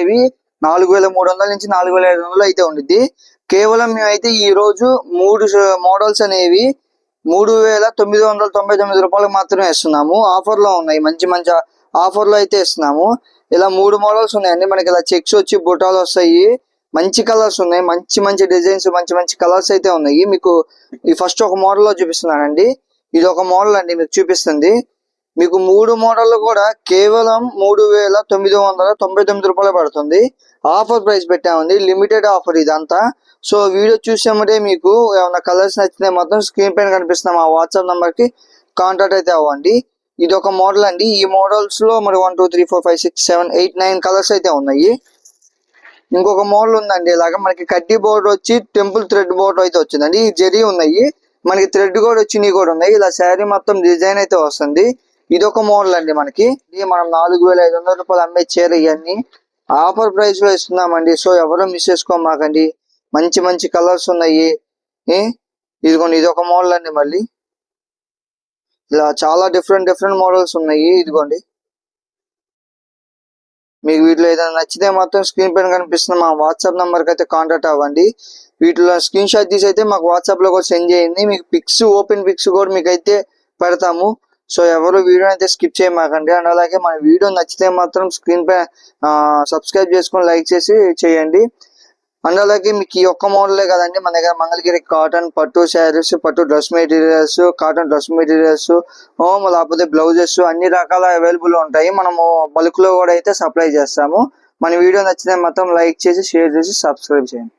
ఇవి 4300 నుంచి 4500 అయితే ఉండిద్ది. కేవలం మేమైతే ఈ రోజు 3 మోడల్స్ అనేవి 3999 రూపాయలకు మాత్రమే ఇస్తున్నాము. ఆఫర్ లో ఉన్నాయి, మంచి మంచి ఆఫర్ లో అయితే ఇస్తున్నాము. ఇలా 3 మోడల్స్ ఉన్నాయండి. మనకి ఇలా చెక్స్ వచ్చి బుటాలు వస్తాయి. మంచి కలర్స్ ఉన్నాయి, మంచి మంచి డిజైన్స్, మంచి మంచి కలర్స్ అయితే ఉన్నాయి. మీకు ఈ ఫస్ట్ ఒక మోడల్ లో చూపిస్తున్నానండి. ఇది ఒక మోడల్ అండి మీకు చూపిస్తుంది. మీకు 3 మోడల్ కూడా కేవలం 3999 రూపాయలు పడుతుంది. ఆఫర్ ప్రైస్ పెట్టామండి, లిమిటెడ్ ఆఫర్ ఇదంతా. సో వీడియో చూసామంటే మీకు ఏమైనా కలర్స్ నచ్చితే మాత్రం స్క్రీన్ పైన కనిపిస్తున్న మా వాట్సాప్ నంబర్ కి కాంటాక్ట్ అయితే అవ్వండి. ఇది ఒక మోడల్ అండి. ఈ మోడల్స్ లో మరి 1 2 3 4 5 6 7 8 9 కలర్స్ అయితే ఉన్నాయి. ఇంకొక మోడల్ ఉందండి. ఇలాగా మనకి కడ్డీ బోర్డర్ వచ్చి టెంపుల్ థ్రెడ్ బోర్డర్ అయితే వచ్చిందండి. ఈ జరీ ఉన్నాయి, మనకి థ్రెడ్ కూడా వచ్చినవి కూడా ఉన్నాయి. ఇలా శారీ మొత్తం డిజైన్ అయితే వస్తుంది. ఇది ఒక మోడల్ అండి. మనకి మనం 4500 రూపాయలు అమ్మే చీర ఇవన్నీ ఆఫర్ ప్రైస్ లో ఇస్తున్నామండి. సో ఎవరు మిస్ చేసుకోమాకండి. మంచి మంచి కలర్స్ ఉన్నాయి. ఇదిగోండి, ఇది ఒక మోడల్ అండి. మళ్ళీ ఇలా చాలా డిఫరెంట్ మోడల్స్ ఉన్నాయి. ఇదిగోండి, మీకు వీటిలో ఏదైనా నచ్చితే మాత్రం స్క్రీన్ పైన కనిపిస్తున్న మా వాట్సాప్ నంబర్కి అయితే కాంటాక్ట్ అవ్వండి. వీటిలో స్క్రీన్ షాట్ తీసి అయితే మాకు వాట్సాప్ లో కూడా సెండ్ చేయండి. మీకు పిక్స్, ఓపెన్ పిక్స్ కూడా మీకు అయితే పెడతాము. సో ఎవరు వీడియో అయితే స్కిప్ చేయమాకండి. అండ్ అలాగే మన వీడియో నచ్చితే మాత్రం స్క్రీన్ పై సబ్స్క్రైబ్ చేసుకొని లైక్ చేసి చేయండి. అండ్ అలాగే మీకు ఈ ఒక్క మోడలే కదండి, మన దగ్గర మంగళగిరి కాటన్ పట్టు శారీస్, పట్టు dress materials, cotton dress materials, లేకపోతే బ్లౌజెస్ అన్ని రకాల అవైలబుల్ ఉంటాయి. మనము బల్క్ లో కూడా అయితే సప్లై చేస్తాము. మన వీడియో నచ్చితే మాత్రం లైక్ చేసి, షేర్ చేసి, సబ్స్క్రైబ్ చేయండి.